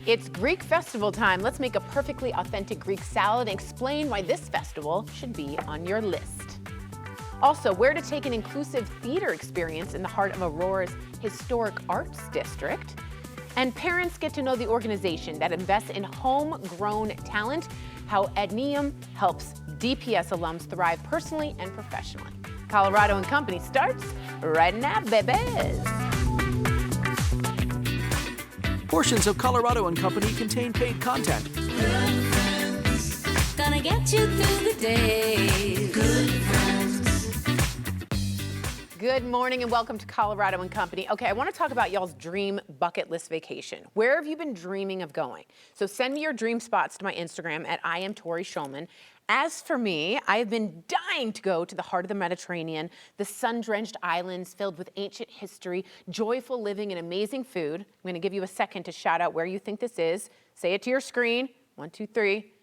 It's Greek festival time. Let's make a perfectly authentic Greek salad and explain why this festival should be on your list. Also, where to take an inclusive theater experience in the heart of Aurora's historic arts district. And parents get to know the organization that invests in homegrown talent, how Adneum helps DPS alums thrive personally and professionally. Colorado & Company starts right now, babies. Portions of Colorado & Company contain paid content. Good friends, gonna get you through the day. Good friends. Good morning and welcome to Colorado & Company. Okay, I want to talk about y'all's dream bucket list vacation. Where have you been dreaming of going? So send me your dream spots to my Instagram at I am Tori Schulman. As for me, I have been dying to go to the heart of the Mediterranean, the sun-drenched islands filled with ancient history, joyful living, and amazing food. I'm going to give you a second to shout out where you think this is. Say it to your screen. 1, 2, 3.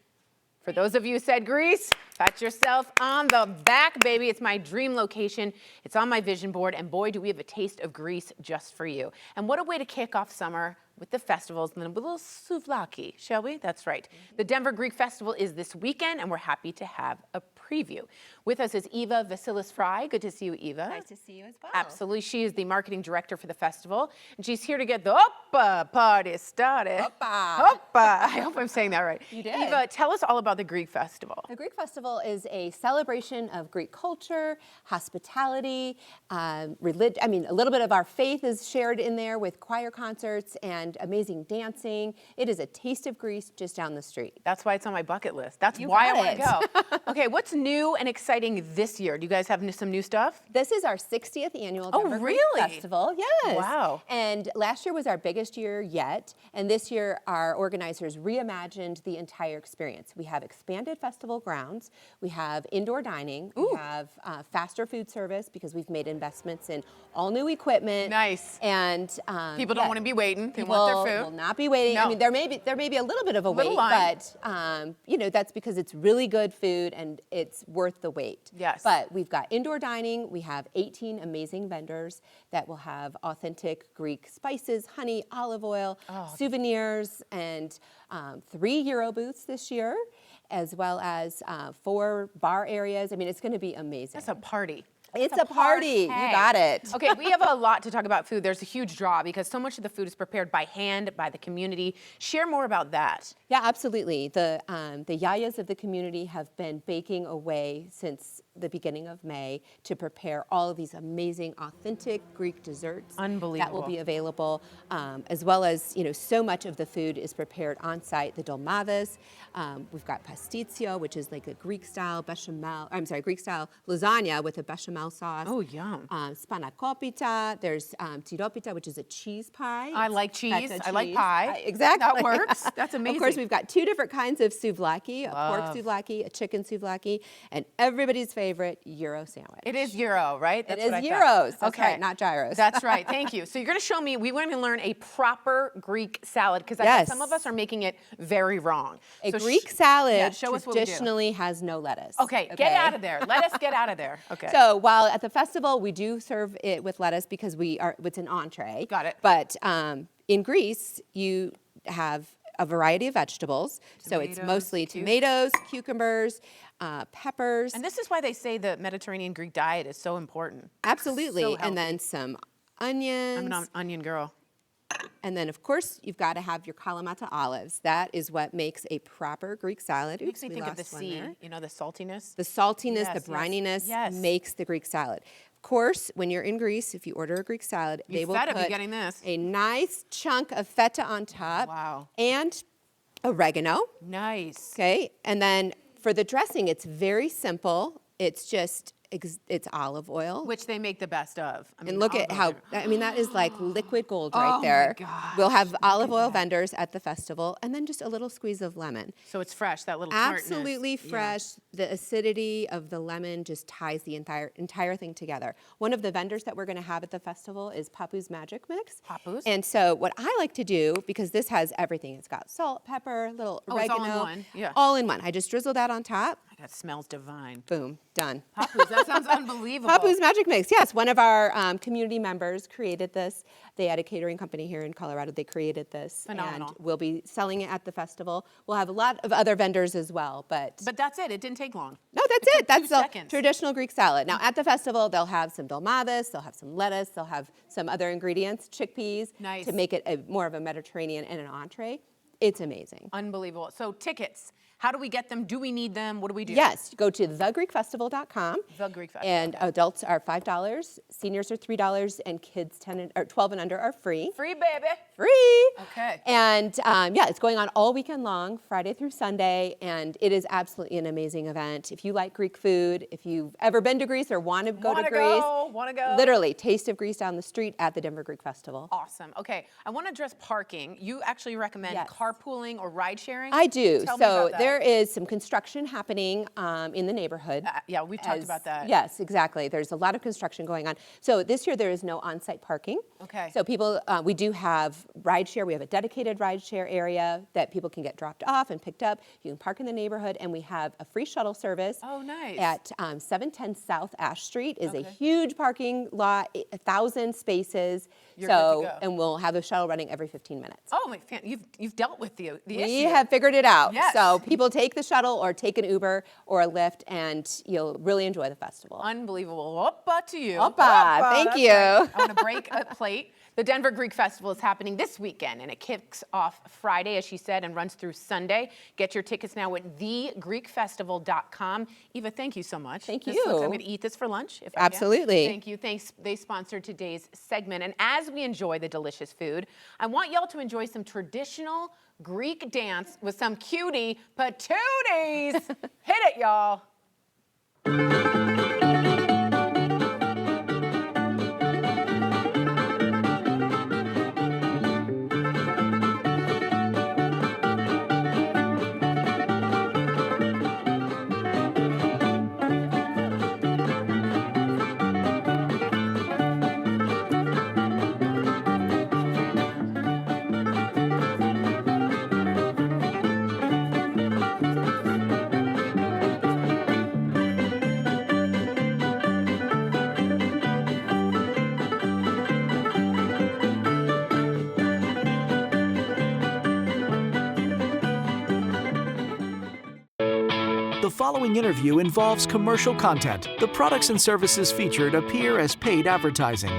For those of you who said Greece, pat yourself on the back, baby. It's my dream location. It's on my vision board, and boy, do we have a taste of Greece just for you. And what a way to kick off summer with the festivals and then with a little souvlaki, shall we? That's right. The Denver Greek Festival is this weekend, and we're happy to have a preview. With us is Eva Vasilis-Fry. Good to see you, Eva. Nice to see you as well. Absolutely. She is the marketing director for the festival, and she's here to get the Oppa party started. Oppa. Oppa. I hope I'm saying that right. You did. Eva, tell us all about the Greek Festival. The Greek Festival is a celebration of Greek culture, hospitality, religion. I mean, a little bit of our faith is shared in there with choir concerts and amazing dancing. It is a taste of Greece just down the street. That's why it's on my bucket list. That's You why I got want to go. Okay, what's new and exciting this year? Do you guys have some new stuff? This is our 60th annual Oh, Denver Greek really? Festival. Yes. Wow. And last year was our biggest year yet. And this year, our organizers reimagined the entire experience. We have expanded festival grounds. We have indoor dining. Ooh. We have faster food service because we've made investments in all new equipment. Nice. And People don't want to be waiting. They People want their food. will not be waiting. No. I mean, there may be a little bit of a wait, line. but you know, that's because it's really good food and it's worth the wait. Yes. But we've got indoor dining. We have 18 amazing vendors that will have authentic Greek spices, honey, olive oil, souvenirs, and 3 Euro booths this year, as well as 4 bar areas. I mean, it's going to be amazing. That's a party. It's a party. You got it. Okay, we have a lot to talk about food. There's a huge draw because so much of the food is prepared by hand, by the community. Share more about that. Yeah, absolutely. The yayas of the community have been baking away since the beginning of May to prepare all of these amazing, authentic Greek desserts. Unbelievable. That will be available, as well as, you know, so much of the food is prepared on site. The dolmades, we've got pasticcio, which is like a Greek-style Greek-style lasagna with a bechamel sauce. Oh, yum. Spanakopita. There's tiropita, which is a cheese pie. I like cheese. Feta I like cheese. pie. Exactly. That works. That's amazing. Of course, we've got 2 different kinds of souvlaki, a pork souvlaki, a chicken souvlaki, and everybody's favorite Euro sandwich. It is Euro, right? It That's is what I Euros. thought. That's right, not gyros. That's right. Thank you. So you're going to show me, we want to learn a proper Greek salad because Yes. some of us are making it very wrong. A So Greek salad show us what we do. traditionally has no lettuce. Okay, get out of there. Let us get out of there. Okay. So while at the festival we do serve it with lettuce because it's an entree. Got it. But in Greece you have a variety of vegetables. So it's mostly tomatoes, cucumbers, peppers. And this is why they say the Mediterranean Greek diet is so important. Absolutely. So and then some onions. I'm an onion girl. And then, of course, you've got to have your Kalamata olives. That is what makes a proper Greek salad. It makes me we think of the lost one sea, there. you know, the saltiness. The saltiness, Yes, the yes, brininess yes. makes the Greek salad. Of course, when you're in Greece, if you order a Greek salad, they will feta be put getting this. a nice chunk of feta on top. Wow. And oregano. Nice. Okay. And then for the dressing, it's very simple. It's just it's olive oil. Which they make the best of. I mean, And look at olive how, oil. I mean, that is like liquid gold right Oh my there. gosh, We'll have olive oil vendors at the festival and then just a little squeeze of lemon. So it's fresh, that little tartness. Absolutely Yeah. fresh. The acidity of the lemon just ties the entire thing together. One of the vendors that we're going to have at the festival is Papu's Magic Mix. Papu's? And so what I like to do, because this has everything, it's got salt, pepper, little Oh, it's oregano. all in one, yeah. All in one. I just drizzle that on top. That smells divine. Boom, done. Papoose, that sounds unbelievable. Papoose Magic Mix, yes. One of our community members created this. They had a catering company here in Colorado. They created this. Phenomenal. And we'll be selling it at the festival. We'll have a lot of other vendors as well, but that's it. It didn't take long. no, that's It it. took That's 2 the seconds. traditional Greek salad. Now, at the festival, they'll have some dolmades, they'll have some lettuce, they'll have some other ingredients, chickpeas, Nice. to make it more of a Mediterranean and an entree. It's amazing. Unbelievable. So tickets, how do we get them? Do we need them? What do we do? Yes, go to thegreekfestival.com. The Greek Festival. And adults are $5, seniors are $3, and kids 12 and under are free. Free, baby. Free. Okay. And yeah, it's going on all weekend long, Friday through Sunday, and it is absolutely an amazing event. If you like Greek food, if you've ever been to Greece or want to go to Greece, Want to go. literally, Taste of Greece down the street at the Denver Greek Festival. Awesome. Okay, I want to address parking. You actually recommend Yes. carpooling or ride sharing? I do. Tell me So about that. there is some construction happening in the neighborhood. Yeah, we've talked about that. Yes, exactly. There's a lot of construction going on. So this year there is no on-site parking. Okay. So people, we do have ride share. We have a dedicated ride share area that people can get dropped off and picked up. You can park in the neighborhood, and we have a free shuttle service. Oh, nice. At 710 South Ash Street is a Okay. huge parking lot, 1,000 spaces. You're good to go. And we'll have a shuttle running every 15 minutes. Oh, my fan, you've dealt with the We issue. have figured it out. Yes. So people take the shuttle or take an Uber or a Lyft, and you'll really enjoy the festival. Unbelievable. Oppa to you. Oppa. Thank That's you. right. I want to break a plate. The Denver Greek Festival is happening this weekend, and it kicks off Friday, as she said, and runs through Sunday. Get your tickets now at thegreekfestival.com. Eva, thank you so much. Thank This you. looks, I'm going to eat this for lunch, if I can. Absolutely. Thank you. Thanks. They sponsored today's segment. And as we enjoy the delicious food, I want y'all to enjoy some traditional Greek dance with some cutie patooties. Hit it, y'all. The following interview involves commercial content. The products and services featured appear as paid advertising.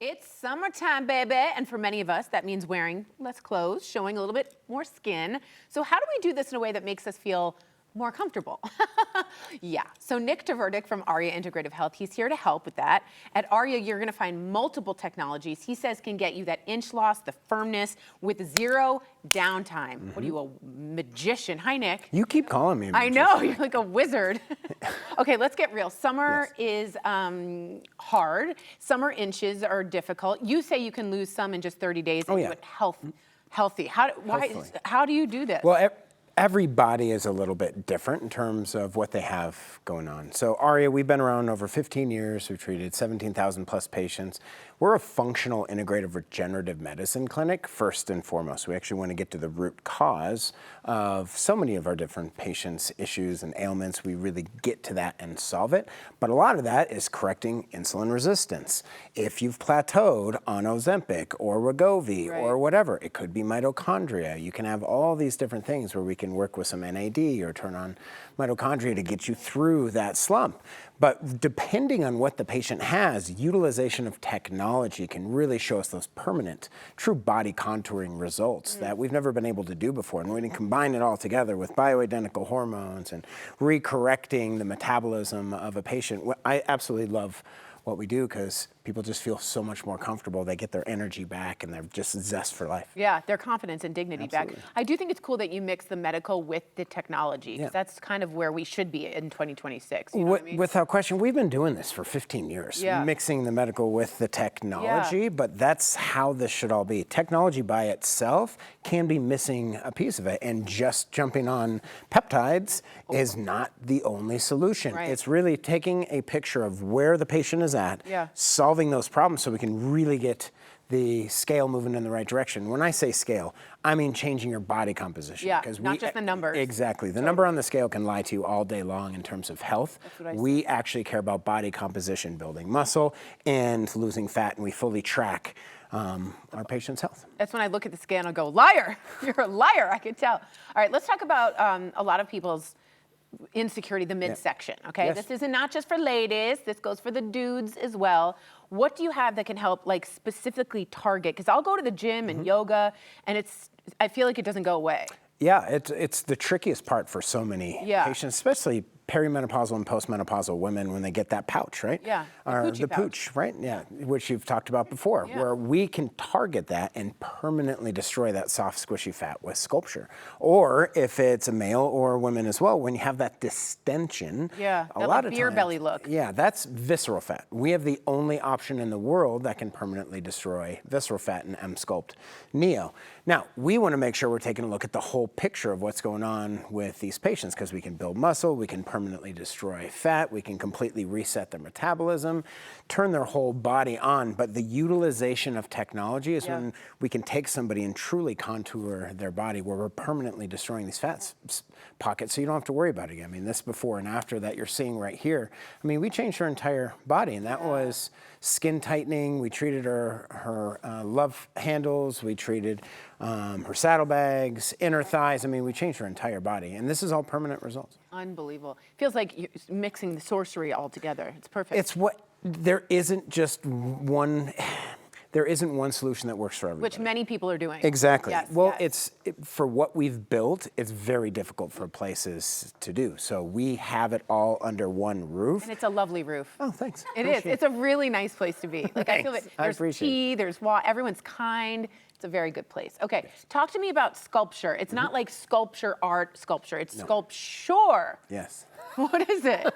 It's summertime, baby. And for many of us, that means wearing less clothes, showing a little bit more skin. So how do we do this in a way that makes us feel more comfortable? Yeah, so Nick Tverdik from ARIA Integrative Health, he's here to help with that. At ARIA, you're gonna find multiple technologies he says can get you that inch loss, the firmness, with zero downtime. What are you, a magician? Hi, Nick. You keep calling me a I magician. know, you're like a wizard. Okay, let's get real. Summer is hard. Summer inches are difficult. You say you can lose some in just 30 days and Oh, do yeah. it healthy. How do you do this? Well, every body is a little bit different in terms of what they have going on. So ARIA, we've been around over 15 years. We've treated 17,000 plus patients. We're a functional integrative regenerative medicine clinic, first and foremost. We actually want to get to the root cause of so many of our different patients' issues and ailments. We really get to that and solve it. But a lot of that is correcting insulin resistance. If you've plateaued on Ozempic or Wegovy or whatever, it could be mitochondria. You can have all these different things where we can work with some NAD or turn on mitochondria to get you through that slump. But depending on what the patient has, utilization of technology can really show us those permanent, true body contouring results that we've never been able to do before. And when we combine it all together with bioidentical hormones and recorrecting the metabolism of a patient, I absolutely love what we do because people just feel so much more comfortable. They get their energy back and they're just zest for life. Yeah, their confidence and dignity Absolutely. back. I do think it's cool that you mix the medical with the technology, because that's kind of where we should be in 2026. You know what I mean? Without question, we've been doing this for 15 years, mixing the medical with the technology, but that's how this should all be. Technology by itself can be missing a piece of it, and just jumping on peptides is not the only solution. Right. It's really taking a picture of where the patient is at, Yeah. solving those problems so we can really get the scale moving in the right direction. When I say scale, I mean changing your body composition. Yeah, 'cause not just the numbers. Exactly. The number on the scale can lie to you all day long in terms of health. That's what I We actually care about body composition, building muscle and losing fat, and we fully track our patient's health. That's when I look at the scale and I go, liar, you're a liar, I could tell. All right, let's talk about a lot of people's insecurity, the midsection, okay? Yes. This isn't not just for ladies, this goes for the dudes as well. What do you have that can help like specifically target? Because I'll go to the gym and yoga and I feel like it doesn't go away. Yeah, it's the trickiest part for so many Yeah. patients, especially perimenopausal and postmenopausal women when they get that pouch, right? Yeah, the Or poochie the pouch. pooch, right? Yeah, which you've talked about before, Yeah. where we can target that and permanently destroy that soft, squishy fat with sculpture. Or if it's a male or women as well, when you have that distension, Yeah, a that, lot like, of beer times, belly look. Yeah, that's visceral fat. We have the only option in the world that can permanently destroy visceral fat in M-Sculpt Neo. Now, we want to make sure we're taking a look at the whole picture of what's going on with these patients, because we can build muscle, we can permanently destroy fat, we can completely reset their metabolism, turn their whole body on. But the utilization of technology is when we can take somebody and truly contour their body, where we're permanently destroying these fat pockets, so you don't have to worry about it again. I mean, this before and after that you're seeing right here, I mean, we changed her entire body, and that was skin tightening. We treated her love handles, we treated her saddlebags, inner thighs. I mean, we changed her entire body, and this is all permanent results. Unbelievable. Feels like you're mixing the sorcery all together. It's perfect. It's what, there isn't just one, there isn't one solution that works for everybody. Which many people are doing. Exactly. Yes, Well, yes. for what we've built, it's very difficult for places to do. So we have it all under one roof. And it's a lovely roof. Oh, thanks. It is. It's a really nice place to be. Like I feel Thanks. that I there's appreciate tea, there's water, everyone's kind. It's a very good place. Okay, talk to me about sculpture. It's not like sculpture, art, sculpture. It's sculpture. Yes. What is it?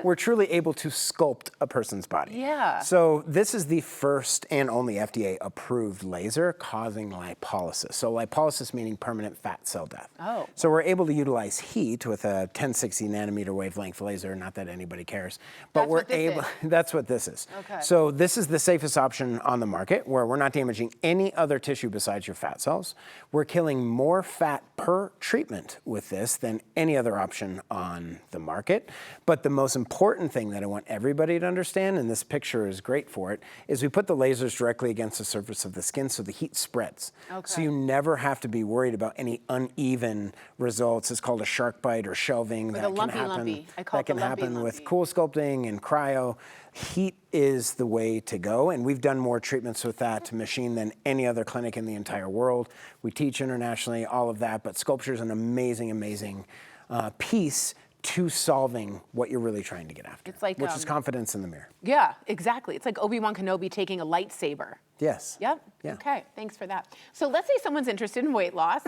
We're truly able to sculpt a person's body. Yeah. So this is the first and only FDA-approved laser causing lipolysis. So lipolysis meaning permanent fat cell death. Oh. So we're able to utilize heat with a 1060 nanometer wavelength laser, not that anybody cares. But That's we're what this able, is. that's what this is. Okay. So this is the safest option on the market, where we're not damaging any other tissue besides your fat cells. We're killing more fat per treatment with this than any other option on the market. But the most important thing that I want everybody to understand, and this picture is great for it, is we put the lasers directly against the surface of the skin so the heat spreads. Okay. So you never have to be worried about any uneven results. It's called a shark bite or shelving. Or that the can lumpy happen. lumpy. I call that it the can lumpy happen with lumpy. cool sculpting and cryo. Heat is the way to go, and we've done more treatments with that machine than any other clinic in the entire world. We teach internationally, all of that, but sculpture is an amazing, amazing piece to solving what you're really trying to get after, It's like, which is confidence in the mirror. Yeah, exactly. It's like Obi-Wan Kenobi taking a lightsaber. Yes. Yep. Yeah. Okay, thanks for that. So let's say someone's interested in weight loss.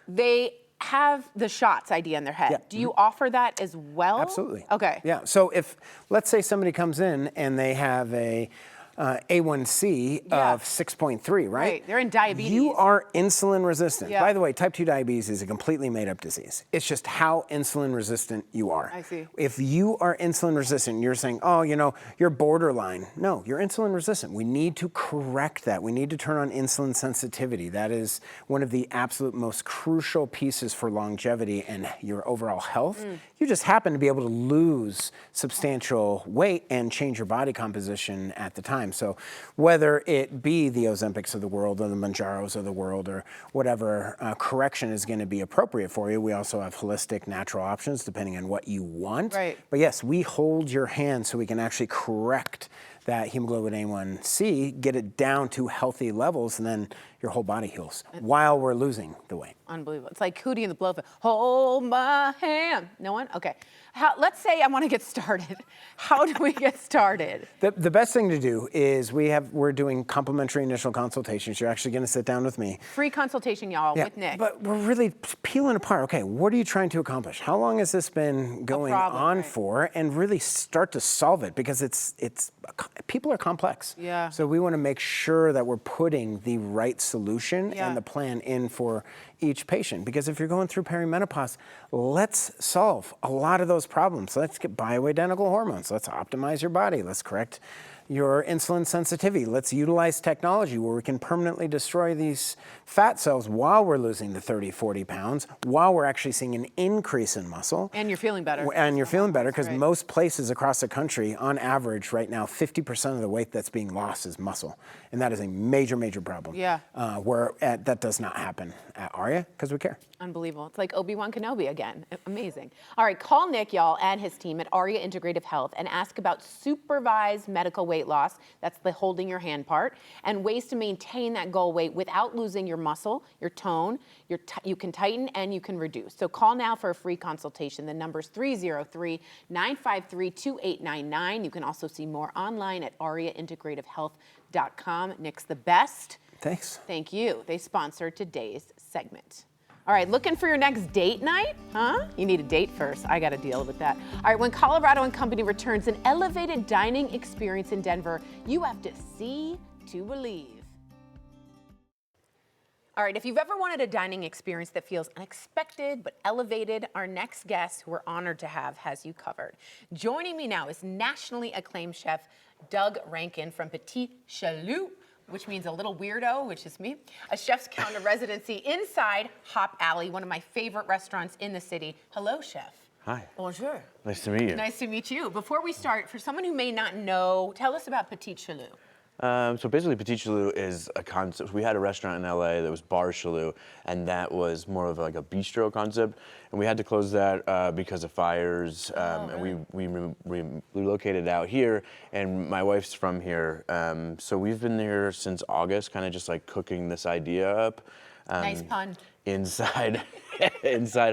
They have the shots idea in their head. Yeah. Do you offer that as well? Absolutely. Okay. Yeah. So if, let's say somebody comes in and they have a A1C Yeah. of 6.3, right? Right, they're in diabetes. You are insulin resistant. Yeah. By the way, type 2 diabetes is a completely made up disease. It's just how insulin resistant you are. I see. If you are insulin resistant, you're saying, oh, you know, you're borderline. No, you're insulin resistant. We need to correct that. We need to turn on insulin sensitivity. That is one of the absolute most crucial pieces for longevity and your overall health. You just happen to be able to lose substantial weight and change your body composition at the time. So whether it be the Ozempics of the world or the Mounjaros of the world or whatever correction is going to be appropriate for you, we also have holistic natural options depending on what you want. Right. But yes, we hold your hand so we can actually correct that hemoglobin A1C, get it down to healthy levels, and then your whole body heals while we're losing the weight. Unbelievable. It's like Hootie and the Blowfish. Hold my hand. No one? Okay. Let's say I want to get started. How do we get started? The best thing to do is we're doing complimentary initial consultations. You're actually going to sit down with me. Free consultation, y'all, with Nick. But we're really peeling apart. Okay, what are you trying to accomplish? How long has this been going problem, on right. for? And really start to solve it, because it's people are complex. Yeah. So we want to make sure that we're putting the right solution Yeah. and the plan in for each patient. Because if you're going through perimenopause, let's solve a lot of those problems. Let's get bioidentical hormones. Let's optimize your body. Let's correct your insulin sensitivity. Let's utilize technology where we can permanently destroy these fat cells while we're losing the 30, 40 pounds, while we're actually seeing an increase in muscle. And you're feeling better. And you're feeling better because Right. most places across the country, on average right now, 50% of the weight that's being lost is muscle. And that is a major, major problem. Yeah. That does not happen at ARIA because we care. Unbelievable. It's like Obi-Wan Kenobi again. Amazing. All right, call Nick, y'all, and his team at ARIA Integrative Health and ask about supervised medical weight loss. That's the holding your hand part, and ways to maintain that goal weight without losing your muscle, your tone. You can tighten and you can reduce. So call now for a free consultation. The number's 303-953-2899. You can also see more online at ariaintegrativehealth.com. Nick's the best. Thanks. Thank you. They sponsor today's segment. All right, looking for your next date night? Huh? You need a date first. I got to deal with that. All right, when Colorado and Company returns an elevated dining experience in Denver, you have to see to believe. All right, if you've ever wanted a dining experience that feels unexpected but elevated, our next guest, who we're honored to have, has you covered. Joining me now is nationally acclaimed chef Doug Rankin from Petit Chelou, which means a little weirdo, which is me, a chef's counter residency inside Hop Alley, one of my favorite restaurants in the city. Hello, chef. Hi. Bonjour. Nice to meet you. Nice to meet you. Before we start, for someone who may not know, tell us about Petit Chelou. So basically, Petit Chelou is a concept. We had a restaurant in LA that was Bar Chelou, and that was more of like a bistro concept. And we had to close that because of fires. And we relocated out here, and my wife's from here. So we've been here since August, kind of just like cooking this idea up. Nice pun. Inside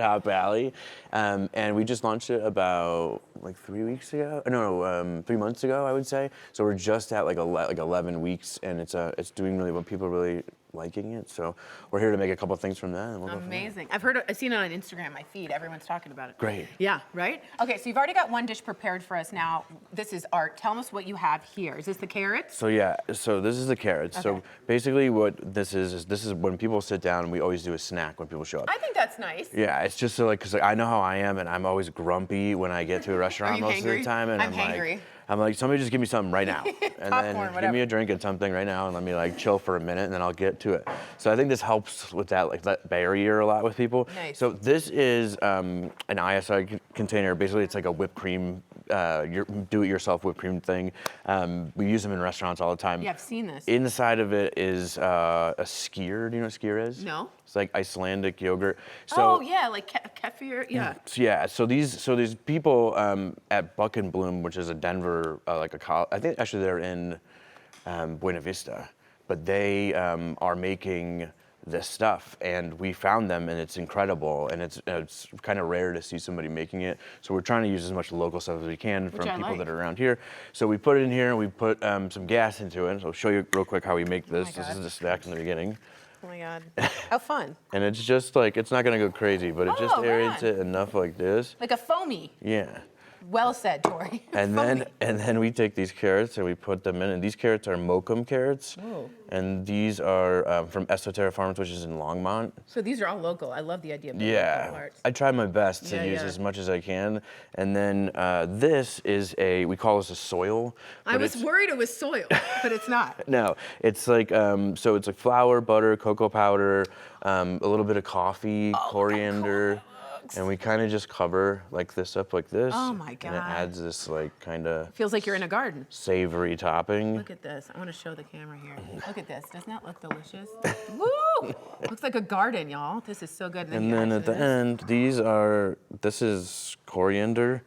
Hop Alley, and we just launched it about like 3 weeks ago. No, 3 months ago, I would say. So we're just at like 11 weeks, and it's doing really well. People are really liking it. So we're here to make a couple things from that. And we'll Amazing. I've seen it on Instagram, my feed. Everyone's talking about it. Great. Yeah, right? Okay, so you've already got one dish prepared for us now. This is art. Tell us what you have here. Is this the carrots? So yeah, so this is the carrots. Okay. So basically what this is when people sit down, we always do a snack when people show up. I think that's nice. Yeah, it's just so like, cause like, I know how I am, and I'm always grumpy when I get to a restaurant you most of hangry? the time, and I'm hangry. I'm like, somebody just give me something right now, and Popcorn, then whatever. give me a drink and something right now, and let me like chill for a minute, and then I'll get to it. So I think this helps with that barrier a lot with people. Nice. So this is an ISI container. Basically, it's like a whipped cream, your do-it-yourself whipped cream thing. We use them in restaurants all the time. Yeah, I've seen this. Inside of it is a skyr. Do you know what skyr is? No. It's like Icelandic yogurt. So, oh yeah, like kefir. Yeah. yeah, so these people at Buck and Bloom, which is a Denver, I think actually they're in Buena Vista, but they are making this stuff, and we found them, and it's incredible, and it's kind of rare to see somebody making it. So we're trying to use as much local stuff as we can from people that are around here. So we put it in here, and we put some gas into it. So I'll show you real quick how we make this. This is the snack in the beginning. Oh my God. How fun. And it's just like, it's not gonna go crazy, but it just aerates it enough like this. Like a foamy. Yeah. Well said, Tori. And then we take these carrots and we put them in, and these carrots are Mokum carrots. Ooh. And these are from Esoterra Farms, which is in Longmont. So these are all local. I love the idea of local Yeah, arts. I try my best to use as much as I can. And then this is we call this a soil. I was worried it was soil, but it's not. No, it's like, so it's like flour, butter, cocoa powder, a little bit of coffee, coriander. And we kind of just cover like this up like this. Oh my God. And it adds this like kind of Feels like you're in a garden. savory topping. Look at this. I want to show the camera here. Look at this. Doesn't that look delicious? Woo! Looks like a garden, y'all. This is so good. And then at the end, this is coriander,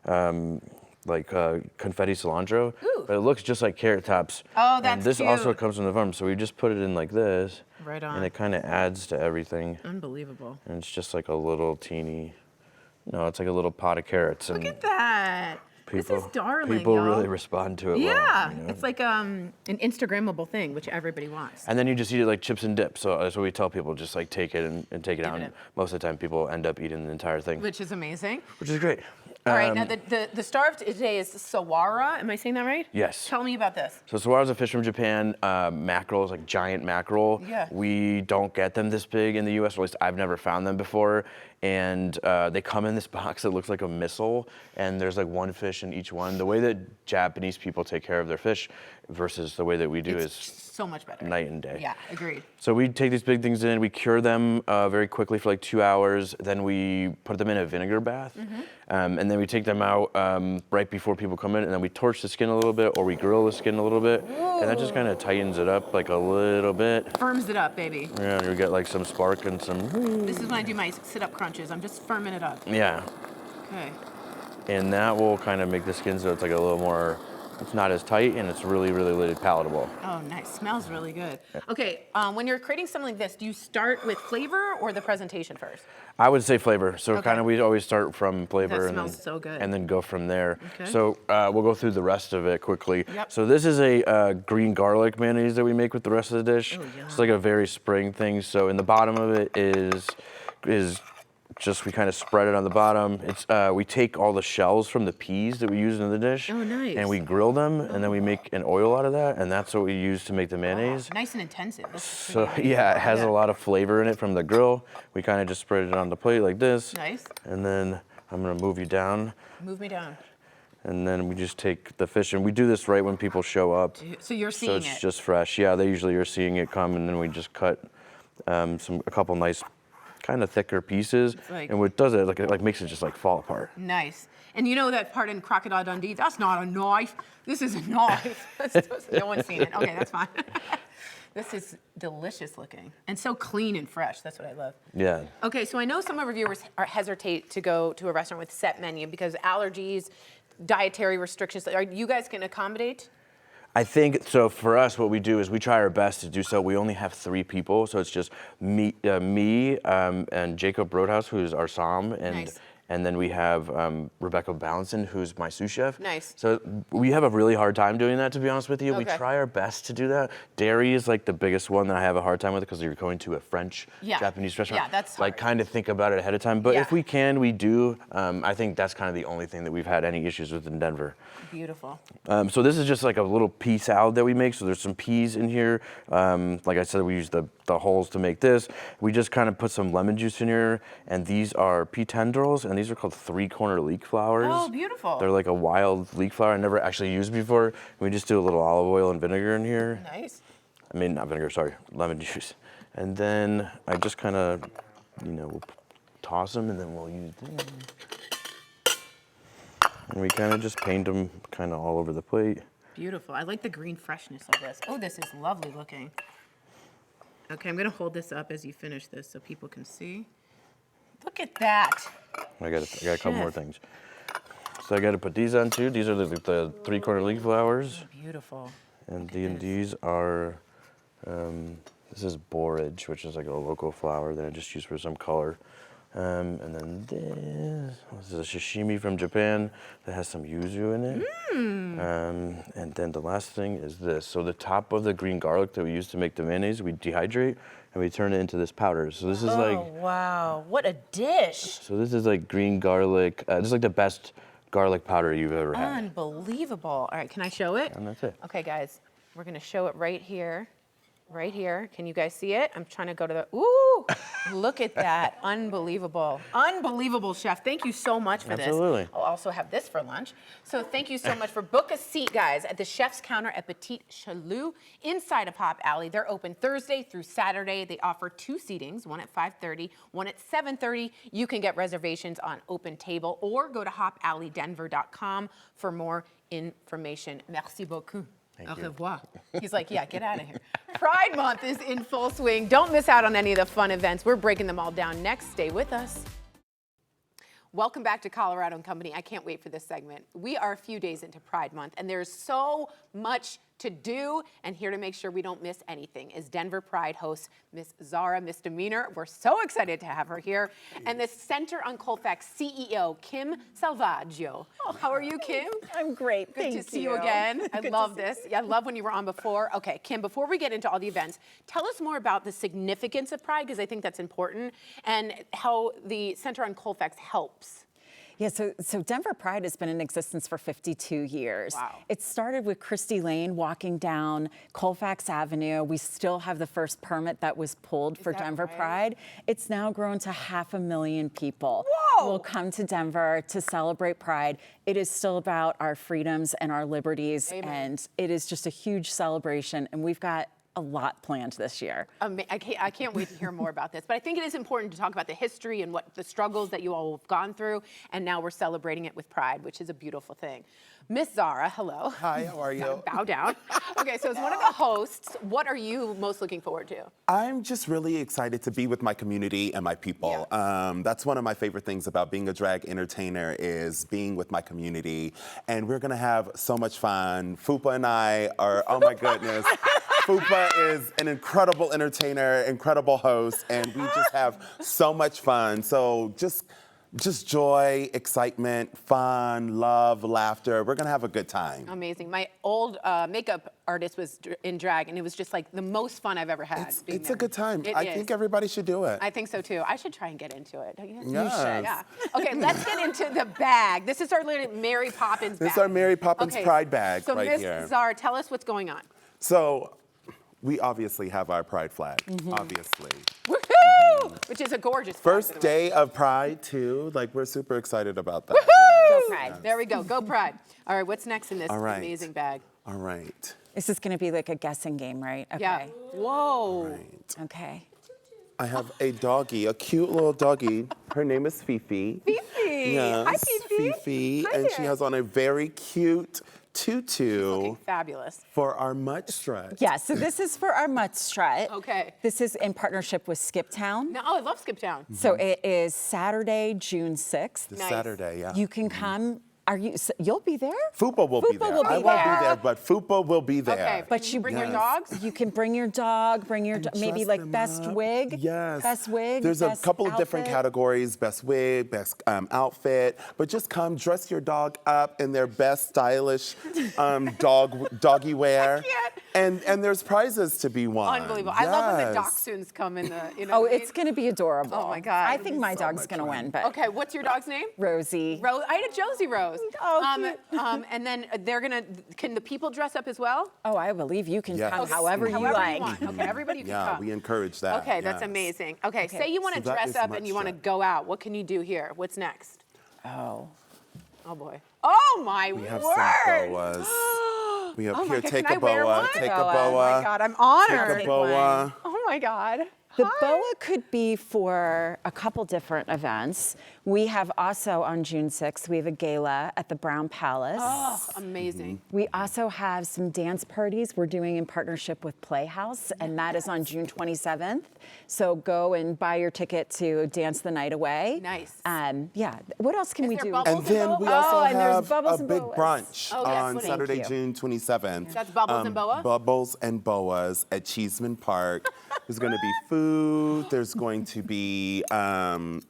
confetti cilantro. Ooh. But it looks just like carrot tops. Oh, that's And this also cute. comes from the farm, so we just put it in like this. Right on. And it kind of adds to everything. Unbelievable. And it's just like a little teeny, it's like a little pot of carrots. Look at that. This is darling, People y'all. really respond to it Yeah, well. You know? it's like an Instagrammable thing, which everybody wants. And then you just eat it like chips and dip. So that's what we tell people, just like take it and take it out. it And in. most of the time people end up eating the entire thing, Which is amazing. which is great. All right, now the star of today is sawara. Am I saying that right? Yes. Tell me about this. So sawara is a fish from Japan. Mackerel is like giant mackerel. Yeah. We don't get them this big in the U.S., or at least I've never found them before. And they come in this box that looks like a missile, and there's like one fish in each one. The way that Japanese people take care of their fish versus the way that we do It's is so much better. night and day. Yeah, agreed. So we take these big things in, we cure them very quickly for like 2 hours, then we put them in a vinegar bath, and then we take them out right before people come in, and then we torch the skin a little bit, or we grill the skin a little bit, and that just kind of tightens it up like a little bit. Firms it up, baby. Yeah, you get like some spark and some, This is when I do my sit-up crunches. I'm just firming it up. yeah. Okay. And that will kind of make the skin so it's like a little more, it's not as tight, and it's really, really, really palatable. Oh, nice. Smells really good. Okay, when you're creating something like this, do you start with flavor or the presentation first? I would say flavor. So Okay. kind of we always start from flavor That and smells then, so good. and then go from there. Okay. So we'll go through the rest of it quickly. Yep. So this is a green garlic mayonnaise that we make with the rest of the dish. Oh, It's like a very spring thing. So in the bottom of it is just we kind of spread it on the bottom. It's we take all the shells from the peas that we use in the dish. Oh, nice. And we grill them, and then we make an oil out of that, and that's what we use to make the mayonnaise. Nice and intensive. This is So pretty yeah, it good. has a lot of flavor in it from the grill. We kind of just spread it on the plate like this. Nice. And then I'm gonna move you down, Move me down. and then we just take the fish, and we do this right when people show up. So you're So seeing it's it. just fresh. Yeah, they usually are seeing it come, and then we just cut a couple nice, kind of thicker pieces. Like- And what does it, like it like makes it just like fall apart. Nice. And you know that part in Crocodile Dundee? That's not a knife. This is a knife. No one's seen it. Okay, that's fine. This is delicious looking and so clean and fresh. That's what I love. Yeah. Okay, so I know some of our viewers hesitate to go to a restaurant with set menu because allergies, dietary restrictions. Are you guys can accommodate? I think so. For us, what we do is we try our best to do so. We only have 3 people, so it's just me, and Jacob Roadhouse, who's our som, and Nice. and then we have Rebecca Balanson, who's my sous chef. Nice. So we have a really hard time doing that, to be honest with you. We Okay. try our best to do that. Dairy is like the biggest one that I have a hard time with because you're going to a French, Yeah. Japanese restaurant. Yeah, that's like hard. kind of think about it ahead of time. But Yeah. if we can, we do. I think that's kind of the only thing that we've had any issues with in Denver. Beautiful. So this is just like a little pea salad that we make. So there's some peas in here. Like I said, we use the hulls to make this. We just kind of put some lemon juice in here. And these are pea tendrils, and these are called 3-corner leek flowers. Oh, beautiful. They're like a wild leek flower I never actually used before. We just do a little olive oil and vinegar in here. Nice. I mean, not vinegar, sorry, lemon juice. And then I just kind of, we'll toss them, and then we'll use them. And we kind of just paint them kind of all over the plate. Beautiful. I like the green freshness of this. Oh, this is lovely looking. Okay, I'm gonna hold this up as you finish this so people can see. Look at that. I got a couple more Chef. things. So I got to put these on too. These are the 3-corner leek flowers. Beautiful. And this. these are, this is borage, which is like a local flower that I just use for some color. And then this is a sashimi from Japan that has some yuzu in it. And then the last thing is this. So the top of the green garlic that we use to make the mayonnaise, we dehydrate and we turn it into this powder. So this is like, Wow, what a dish. so this is like green garlic. This is like the best garlic powder you've ever had. Unbelievable. All right, can I show it? And that's it. Okay, guys, we're gonna show it right here. Right here. Can you guys see it? I'm trying to go to the, ooh, look at that. Unbelievable. Unbelievable, chef. Thank you so much for Absolutely. this. I'll also have this for lunch. So thank you so much for book a seat, guys, at the chef's counter at Petit Chelou inside of Hop Alley. They're open Thursday through Saturday. They offer 2 seatings, one at 5:30, one at 7:30. You can get reservations on Open Table or go to hopalleydenver.com for more information. Merci beaucoup. Au revoir. He's like, yeah, get out of here. Pride Month is in full swing. Don't miss out on any of the fun events. We're breaking them all down next. Stay with us. Welcome back to Colorado and Company. I can't wait for this segment. We are a few days into Pride Month, and there's so much to do. And here to make sure we don't miss anything is Denver Pride host Miss Zara Misdemeanor. We're so excited to have her here. And the Center on Colfax CEO, Kim Salvaggio. How are you, Kim? I'm great. Good Thank to see you again. I Good to love see this. Yeah, I love when you were on before. Okay, Kim, before we get into all the events, tell us more about the significance of Pride, because I think that's important, and how the Center on Colfax helps. Yeah, so Denver Pride has been in existence for 52 years. Wow. It started with Christy Lane walking down Colfax Avenue. We still have the first permit that was pulled for that Denver right? Pride. It's now grown to 500,000 people. Whoa! Will come to Denver to celebrate Pride. It is still about our freedoms and our liberties, Amen. and it is just a huge celebration, and we've got a lot planned this year. I can't wait to hear more about this. But I think it is important to talk about the history and what the struggles that you all have gone through. And now we're celebrating it with pride, which is a beautiful thing. Miss Zara, hello. Hi, how are you? Bow down. Okay, so as one of the hosts, what are you most looking forward to? I'm just really excited to be with my community and my people. That's one of my favorite things about being a drag entertainer is being with my community. And we're gonna have so much fun. Fupa and I are, oh my goodness. Fupa is an incredible entertainer, incredible host, and we just have so much fun. So just joy, excitement, fun, love, laughter. We're gonna have a good time. Amazing. My old makeup artist was in drag, and it was just like the most fun I've ever had. being It's there. a good time. It I is. think everybody should do it. I think so too. I should try and get into it. You Yes. should. Yeah. Okay, let's get into the bag. This is our little Mary Poppins bag. This is our Mary Poppins Okay, Pride bag so right Miss here. Zara, tell us what's going on. So we obviously have our Pride flag, obviously. Woohoo! Which is a gorgeous flag, by First the way. day of Pride too. Like we're super excited about that. Woohoo! Go Pride. There we go. Go Pride. All right, what's next in this All right. amazing bag? All right. This is gonna be like a guessing game, right? Okay. Yeah. Whoa. Right. Okay. I have a doggy, a cute little doggy. Her name is Fifi. Fifi. Yes, Hi, Fifi. Fifi. Hi And she there. has on a very cute tutu Looking fabulous. for our mutt strut. Yeah, so this is for our mutt strut. Okay. This is in partnership with Skip Town. No, I love Skip Town. So it is Saturday, June 6th. This Nice. Saturday, yeah. You can come. You'll be there? Fupa will be Fupa there. will be I won't there. be there, but Fupa will be there. Okay, but you bring your Yes. dogs? You can bring your dog, maybe Dress like them best up. wig. Yes. Best wig. There's best a couple of different outfit. categories: best wig, best outfit. But just come, dress your dog up in their best stylish doggy wear. And there's prizes to be won. Unbelievable. I love when the Yes. dachshunds come in the, Oh, what I it's mean? going to be adorable. Oh my God. I It'll think be my so dog's much going to fun. win, but Okay, what's your dog's name? Rosie. Rose. I had a Josie Rose. Oh, and then can the people dress up as well? Oh, I believe you can Yes. come Okay, however you However like. you want. Okay, everybody can Yeah, come. we encourage that. Okay, that's yes. amazing. Okay, say you want to So that dress is up much and you want to fun. go out. What can you do here? What's next? Oh. Oh boy. Oh my We have word. some boas. We have Oh my here, God, take can a I wear boa, one? take a Boa. boa. Oh my God, I'm honored. Take a boa. Oh my God. The boa could be for a couple different events. We have also on June 6th, we have a gala at the Brown Palace. Oh, amazing. We also have some dance parties we're doing in partnership with Playhouse, and that is on June 27th. So go and buy your ticket to dance the night away. Nice. Yeah. What else can Is we there do? bubbles? And then we Oh, also and there's have bubbles a and big boas. brunch Oh, yes, on what- Saturday, Thank you. June 27th. That's Bubbles and Boa? Bubbles and Boas at Cheeseman Park. There's going to be food. There's going to be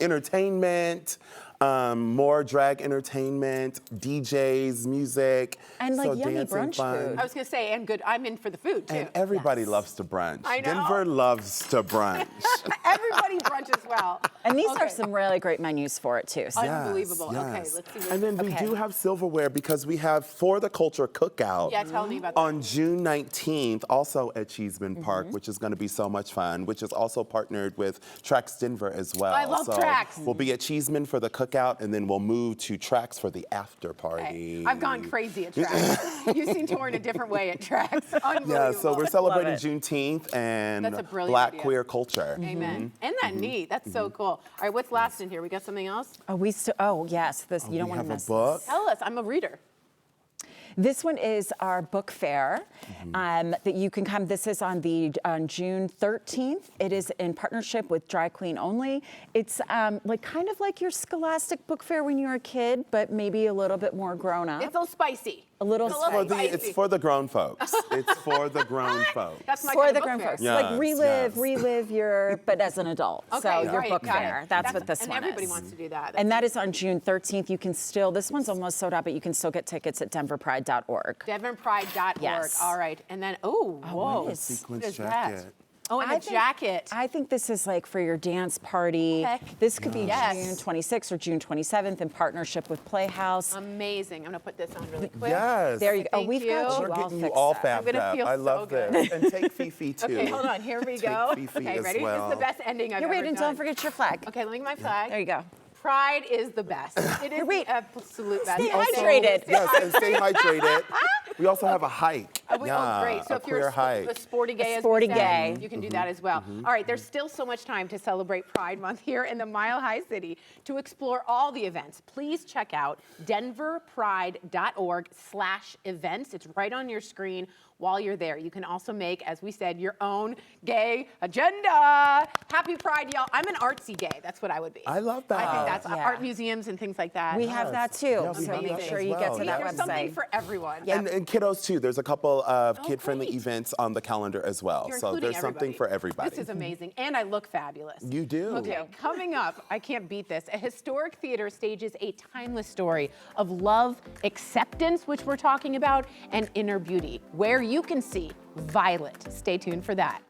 entertainment, more drag entertainment, DJs, music. And, like, so yummy dancing brunch fun. food. I was gonna say, and good. I'm in for the food too. And everybody loves to brunch. I know. Denver loves to brunch. Everybody brunches well. And these Okay. are some really great menus for it too. So Unbelievable. Yes, Okay, yes. let's see what- And then we Okay. do have silverware because we have For the Culture Cookout. Yeah, tell me about that. On June 19th, also at Cheeseman Park, Mm-hmm. which is going to be so much fun, which is also partnered with Trax Denver as well. I love so Trax. We'll be at Cheeseman for the cookout, and then we'll move to Trax for the after party. Okay. I've gone crazy at Trax. You seem to work in a different way at Trax. Unbelievable. Yeah, so we're celebrating it. Juneteenth and That's a brilliant Black idea. queer culture. Amen. Isn't that neat? That's so cool. All right, what's last in here? We got something else? oh yes, this you don't We want have to a miss. book. Tell us. I'm a reader. This one is our book fair that you can come. This is on June 13th. It is in partnership with Dry Clean Only. It's like kind of like your Scholastic book fair when you were a kid, but maybe a little bit more grown up. It's a little spicy. a little it's a For little the, spicy. it's for the grown folks. It's for the grown folks. That's my for kind the of grown book fair. folks. Yes, Like yes. relive your, but as an adult. Okay, so your great, book got it. fair. That's what this and one everybody is. wants to do that. And that is on June 13th. You can still, this one's almost sold out, but you can still get tickets at denverpride.org. DenverPride.org. Yes. All right. And then, oh, whoa. what is- Sequence What is jacket. that? Oh, and a jacket. I think this is like for your dance party. Heck This could be yes. June 26th or June 27th in partnership with Playhouse. Amazing. I'm gonna put this on really quick. Yes. There you go. Oh, Thank we've got you. you We're all getting you fixed all up. fabbed gonna up. feel I so love good. this. And take Fifi too. Okay, hold on. Here we go. Take Fifi Okay, as ready? This is well. the best ending I've Here, ever wait, and done. don't forget your flag. Okay, let me get my flag. There you go. Pride is the best. It is wait. the absolute best. Stay Also- hydrated. Yes, and stay hydrated. We also have a hike. Oh, great. So a if you're queer a hike. sporty gay, as sporty we said, gay. you can do that as well. All right, there's still so much time to celebrate Pride Month here in the Mile High City. To explore all the events, please check out denverpride.org/events. It's right on your screen. While you're there, you can also make, as we said, your own gay agenda. Happy Pride, y'all. I'm an artsy gay. That's what I would be. I love that. I think that's Yeah. art museums and things like that. We have that too. Yeah, we So have make that sure as you get well. to that There's something website. for everyone. And kiddos too. There's a couple of kid-friendly great. events on the calendar as well. You're So including there's something for everybody. This is amazing. And I look fabulous. You do. Okay, coming up, I can't beat this. A historic theater stages a timeless story of love, acceptance, which we're talking about, and inner beauty, where you can see Violet. Stay tuned for that.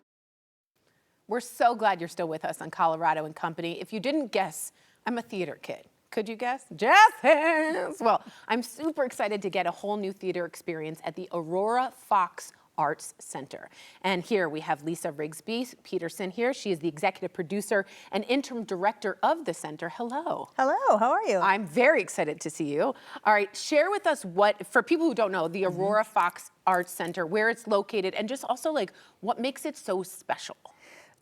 We're so glad you're still with us on Colorado and Company. If you didn't guess, I'm a theater kid. Could you guess? Jazz hands! Well, I'm super excited to get a whole new theater experience at the Aurora Fox Arts Center. And here we have Lisa Rigsby Peterson here. She is the executive producer and interim director of the center. Hello. Hello, how are you? I'm very excited to see you. All right, share with us for people who don't know, the Aurora Fox Arts Center, where it's located, and just also like what makes it so special.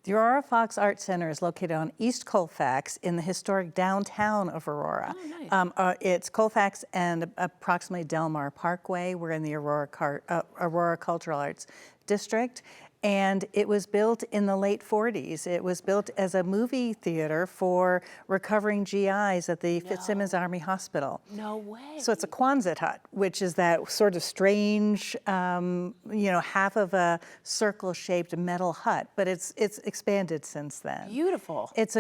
The Aurora Fox Arts Center is located on East Colfax in the historic downtown of Aurora. Oh, nice. It's Colfax and approximately Del Mar Parkway. We're in the Aurora Cultural Arts District. And it was built in the late 40s. It was built as a movie theater for recovering GIs at the Fitzsimmons Army Hospital. No way. So it's a Quonset hut, which is that sort of strange, half of a circle-shaped metal hut, but it's expanded since then. Beautiful. It's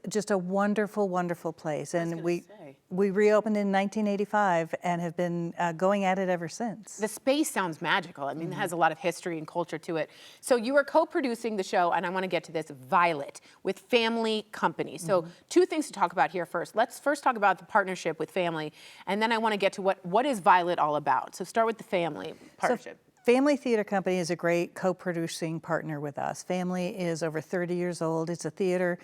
just a wonderful, wonderful place, and gonna we say. reopened in 1985 and have been going at it ever since. The space sounds magical. I mean, it has a lot of history and culture to it. So you are co-producing the show, and I want to get to this, Violet, with Family Company. So two things to talk about here first. Let's first talk about the partnership with Family, and then I want to get to what is Violet all about. So start with the Family partnership. Family Theater Company is a great co-producing partner with us. Family is over 30 years old. It's a theater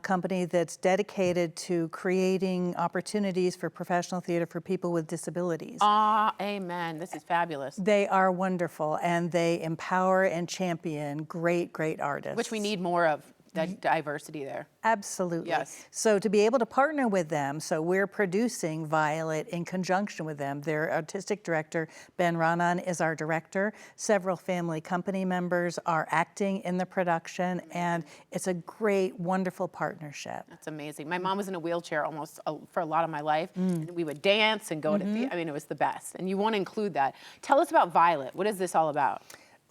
company that's dedicated to creating opportunities for professional theater for people with disabilities. Amen. This is fabulous. They are wonderful, and they empower and champion great, great artists. Which we need more of, that diversity there. Absolutely. Yes. So to be able to partner with them, so we're producing Violet in conjunction with them. Their artistic director, Ben Ranan, is our director. Several Family Company members are acting in the production, and it's a great, wonderful partnership. That's amazing. My mom was in a wheelchair almost for a lot of my life. And we would dance and go to theater. I mean, it was the best. And you want to include that. Tell us about Violet. What is this all about?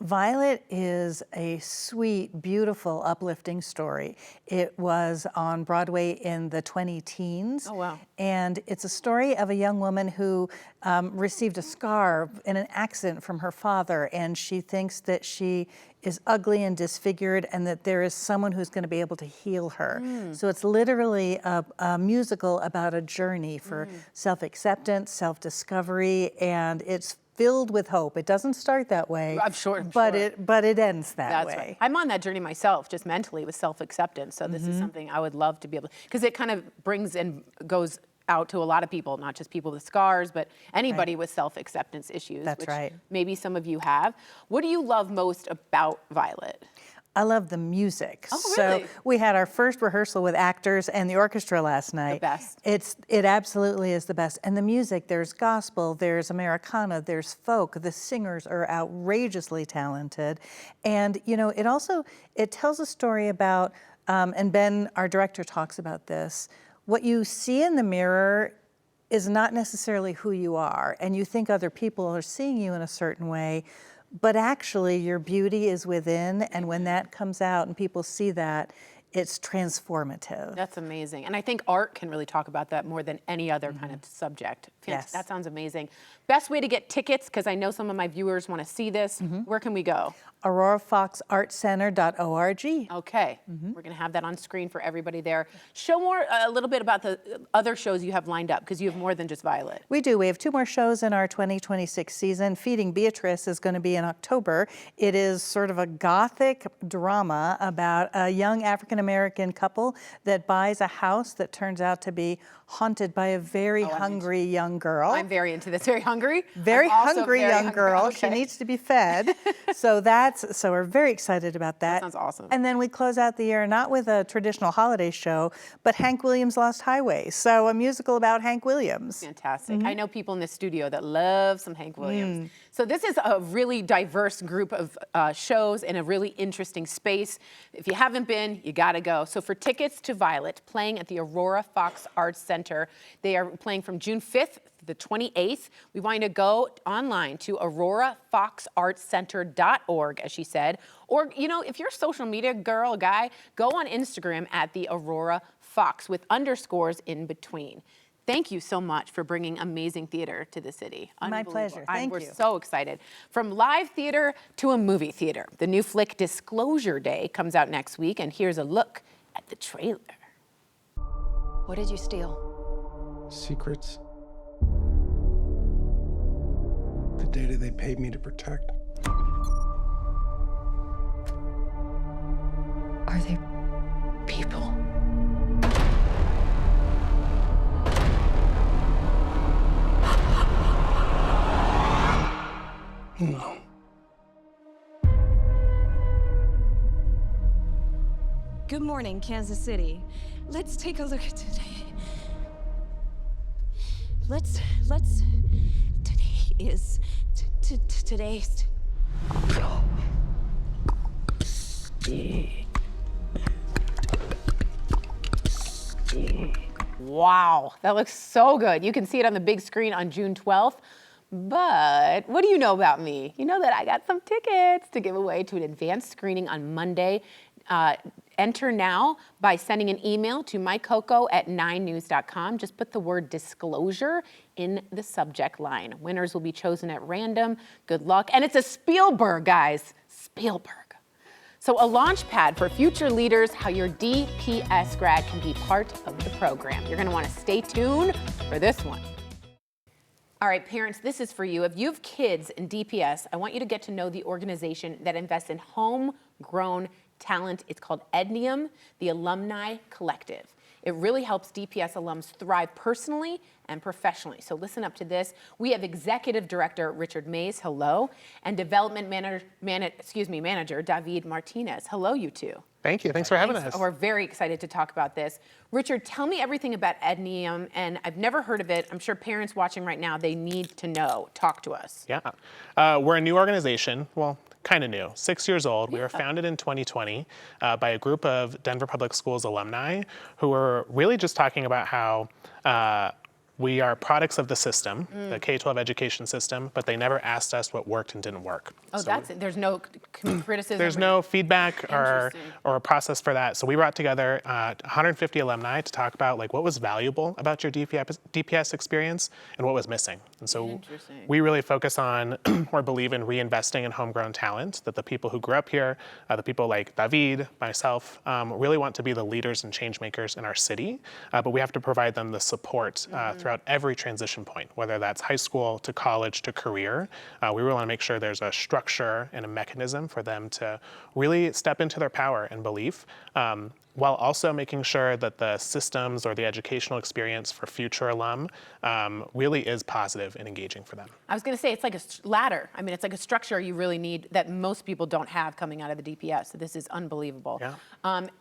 Violet is a sweet, beautiful, uplifting story. It was on Broadway in the 20-teens. Oh, wow. And it's a story of a young woman who received a scar in an accident from her father, and she thinks that she is ugly and disfigured and that there is someone who's going to be able to heal her. So it's literally a musical about a journey for self-acceptance, self-discovery, and it's filled with hope. It doesn't start that way. I'm sure. But it ends that That's way. right. I'm on that journey myself, just mentally with self-acceptance. So this is something I would love to be able, because it kind of brings and goes out to a lot of people, not just people with scars, but anybody with self-acceptance issues. That's which right. Maybe some of you have. What do you love most about Violet? I love the music. Oh, So really? we had our first rehearsal with actors and the orchestra last night. best. It absolutely is the best. And the music, there's gospel, there's Americana, there's folk. The singers are outrageously talented. And it tells a story about, and Ben, our director, talks about this, what you see in the mirror is not necessarily who you are. And you think other people are seeing you in a certain way, but actually your beauty is within, and when that comes out and people see that, it's transformative. That's amazing. And I think art can really talk about that more than any other kind of subject. Yes. That sounds amazing. Best way to get tickets, because I know some of my viewers want to see this. Where can we go? aurorafoxartcenter.org. Okay, we're going to have that on screen for everybody there. Show a little bit about the other shows you have lined up, because you have more than just Violet. We do. We have 2 more shows in our 2026 season. Feeding Beatrice is going to be in October. It is sort of a gothic drama about a young African-American couple that buys a house that turns out to be haunted by a very hungry young girl. I'm very into this. Very hungry? Very I'm also hungry very young hungry. girl. Okay. She needs to be fed. So we're very excited about that. That sounds awesome. And then we close out the year not with a traditional holiday show, but Hank Williams' Lost Highway. So a musical about Hank Williams. Fantastic. I know people in this studio that love some Hank Williams. So this is a really diverse group of shows in a really interesting space. If you haven't been, you gotta go. So for tickets to Violet, playing at the Aurora Fox Arts Center, they are playing from June 5th to the 28th. We want you to go online to aurorafoxartscenter.org, as she said. Or, if you're a social media girl or guy, go on Instagram at the Aurora Fox with underscores in between. Thank you so much for bringing amazing theater to the city. My pleasure. Thank We're you. so excited. From live theater to a movie theater, the new flick Disclosure Day comes out next week, and here's a look at the trailer. What did you steal? Secrets. The data they paid me to protect. Are they people? No. Good morning, Kansas City. Let's take a look at today. Today's. Wow, that looks so good. You can see it on the big screen on June 12th. But what do you know about me? You know that I got some tickets to give away to an advanced screening on Monday. Enter now by sending an email to mycoco@9news.com. Just put the word disclosure in the subject line. Winners will be chosen at random. Good luck. And it's a Spielberg, guys. Spielberg. So a launch pad for future leaders, how your DPS grad can be part of the program. You're going to want to stay tuned for this one. All right, parents, this is for you. If you have kids in DPS, I want you to get to know the organization that invests in homegrown talent. It's called EDNIUM, the Alumni Collective. It really helps DPS alums thrive personally and professionally. So listen up to this. We have Executive Director Richard Mays, hello, and Development Manager David Martinez. Hello, you two. Thank you. Thanks for having us. We're very excited to talk about this. Richard, tell me everything about EDNIUM, and I've never heard of it. I'm sure parents watching right now, they need to know. Talk to us. Yeah. We're a new organization. Well, kind of new, 6 years old. We were founded in 2020 by a group of Denver Public Schools alumni who were really just talking about how we are products of the system, the K-12 education system, but they never asked us what worked and didn't work. Oh, so that's it. There's no criticism? There's no feedback or a process for that. So we brought together 150 alumni to talk about what was valuable about your DPS experience and what was missing. And so we really focus on or believe in reinvesting in homegrown talent, that the people who grew up here, the people like David, myself, really want to be the leaders and change makers in our city, but we have to provide them the support throughout every transition point, whether that's high school to college to career. We really want to make sure there's a structure and a mechanism for them to really step into their power and belief, while also making sure that the systems or the educational experience for future alum really is positive and engaging for them. I was going to say, it's like a ladder. I mean, it's like a structure you really need that most people don't have coming out of the DPS. So this is unbelievable. Yeah.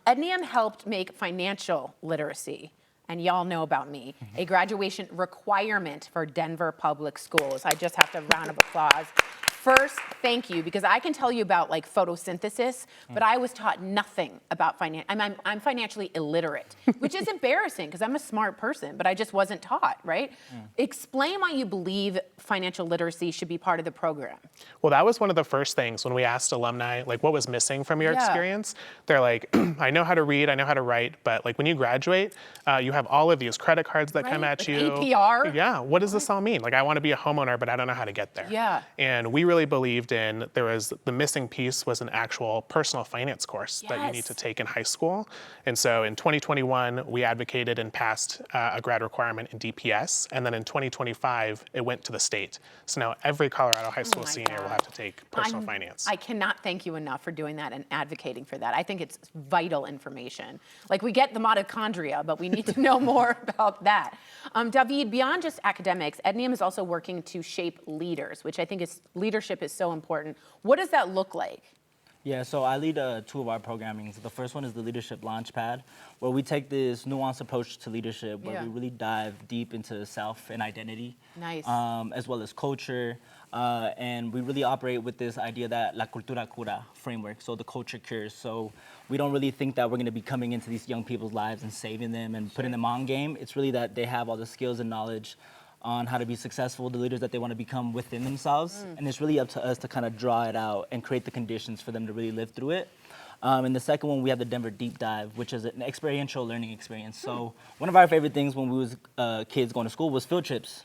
EDNIUM helped make financial literacy, and y'all know about me, a graduation requirement for Denver Public Schools. I just have to round of applause. First, thank you, because I can tell you about photosynthesis, but I was taught nothing about finance. I'm financially illiterate, which is embarrassing because I'm a smart person, but I just wasn't taught, right? Explain why you believe financial literacy should be part of the program. Well, that was one of the first things when we asked alumni, what was missing from your experience? They're like, I know how to read, I know how to write, but when you graduate, you have all of these credit cards that come at you. APR? Yeah, what does this all mean? I want to be a homeowner, but I don't know how to get there. Yeah. And we really really believed in, the missing piece was an actual personal finance course that you need to take in high school. And so in 2021, we advocated and passed a grad requirement in DPS. And then in 2025, it went to the state. So now every Colorado high school senior will have to take personal finance. I cannot thank you enough for doing that and advocating for that. I think it's vital information. Like, we get the mitochondria, but we need to know more about that. David, beyond just academics, Ednium is also working to shape leaders, which I think leadership is so important. What does that look like? Yeah, so I lead two of our programmings. The first one is the Leadership Launchpad, where we take this nuanced approach to leadership, where we really dive deep into self and identity, as well as culture, and we really operate with this idea that la cultura cura framework, so the culture cures. So we don't really think that we're going to be coming into these young people's lives and saving them and putting them on game. It's really that they have all the skills and knowledge on how to be successful, the leaders that they want to become within themselves. And it's really up to us to kind of draw it out and create the conditions for them to really live through it. And the second one, we have the Denver Deep Dive, which is an experiential learning experience. So one of our favorite things when we was kids going to school was field trips.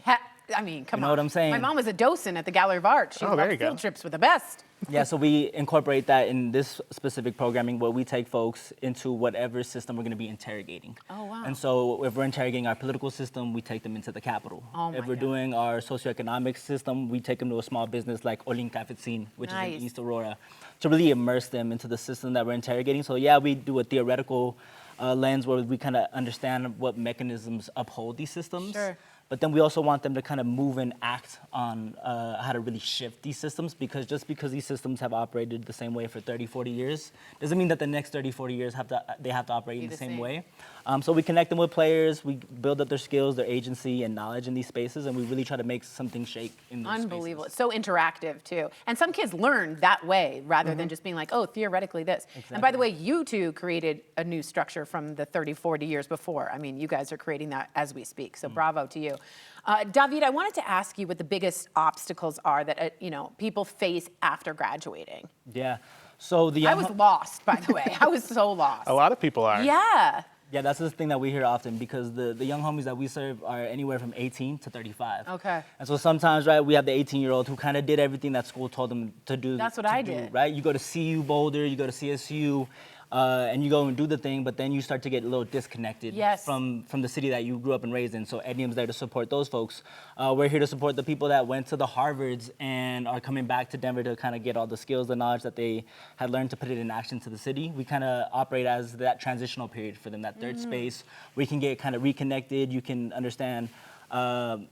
I mean, come on. You know what I'm saying? My mom was a docent at the Gallery of Art. She loved field trips were the best. Yeah, so we incorporate that in this specific programming where we take folks into whatever system we're going to be interrogating. Oh, wow. And so if we're interrogating our political system, we take them into the Capitol. If we're doing our socioeconomic system, we take them to a small business like Olin Cafetin, which is in East Aurora, to really immerse them into the system that we're interrogating. So yeah, we do a theoretical lens where we kind of understand what mechanisms uphold these systems. But then we also want them to kind of move and act on how to really shift these systems, because just because these systems have operated the same way for 30, 40 years, doesn't mean that the next 30, 40 years they have to operate in the same way. So we connect them with players, we build up their skills, their agency and knowledge in these spaces, and we really try to make something shake in those Unbelievable. spaces. It's so interactive, too. And some kids learn that way rather than just being like, oh, theoretically this. Exactly. And by the way, you two created a new structure from the 30, 40 years before. I mean, you guys are creating that as we speak, so bravo to you. David, I wanted to ask you what the biggest obstacles are that people face after graduating. Yeah. So I was lost, by the way. I was so lost. A lot of people are. Yeah. Yeah, that's the thing that we hear often, because the young homies that we serve are anywhere from 18 to 35. Okay. And so sometimes, right, we have the 18-year-old who kind of did everything that school told them to do. That's what I did. Right? You go to CU Boulder, you go to CSU, and you go and do the thing, but then you start to get a little disconnected from the city that you grew up and raised in. So Ednium's there to support those folks. We're here to support the people that went to the Harvards and are coming back to Denver to kind of get all the skills, the knowledge that they had learned to put it in action to the city. We kind of operate as that transitional period for them, that third space where you can get kind of reconnected, you can understand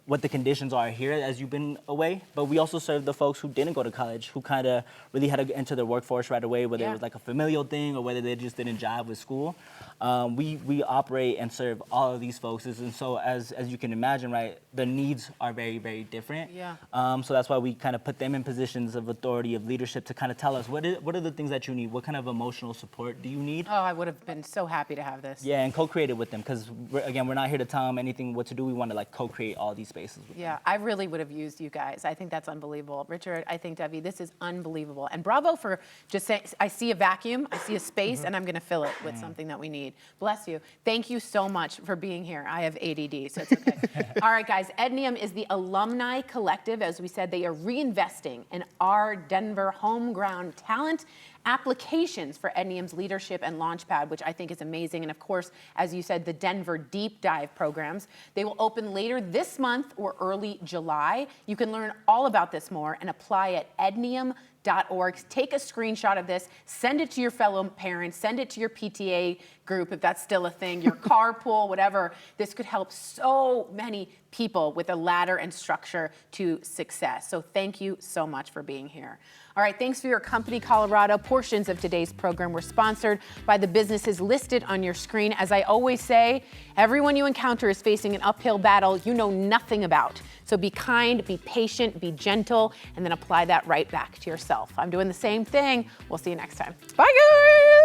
what the conditions are here as you've been away, but we also serve the folks who didn't go to college, who kind of really had to enter their workforce right away, whether it was like a familial thing or whether they just didn't jive with school. We operate and serve all of these folks, and so as you can imagine, right, the needs are very, very different. Yeah. So that's why we kind of put them in positions of authority, of leadership, to kind of tell us what are the things that you need, what kind of emotional support do you need? Oh, I would have been so happy to have this. Yeah, and co-create it with them, because we're not here to tell them anything what to do. We want to like co-create all these spaces with them. I really would have used you guys. I think that's unbelievable. Richard, I think, Debbie, this is unbelievable. And bravo for just saying, I see a vacuum, I see a space, and I'm going to fill it with something that we need. Bless you. Thank you so much for being here. I have ADD, so it's okay. All right, guys, Ednium is the alumni collective. As we said, they are reinvesting in our Denver homegrown talent. Applications for Ednium's leadership and launchpad, which I think is amazing. And of course, as you said, the Denver Deep Dive programs. They will open later this month or early July. You can learn all about this more and apply at ednium.org. Take a screenshot of this, send it to your fellow parents, send it to your PTA group if that's still a thing, your carpool, whatever. This could help so many people with a ladder and structure to success. So thank you so much for being here. All right, thanks for your company, Colorado. Portions of today's program were sponsored by the businesses listed on your screen. As I always say, everyone you encounter is facing an uphill battle you know nothing about. So be kind, be patient, be gentle, and then apply that right back to yourself. I'm doing the same thing. We'll see you next time. Bye,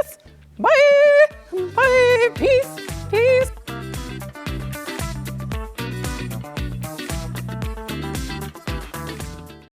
guys. Bye. Bye. Peace. Peace.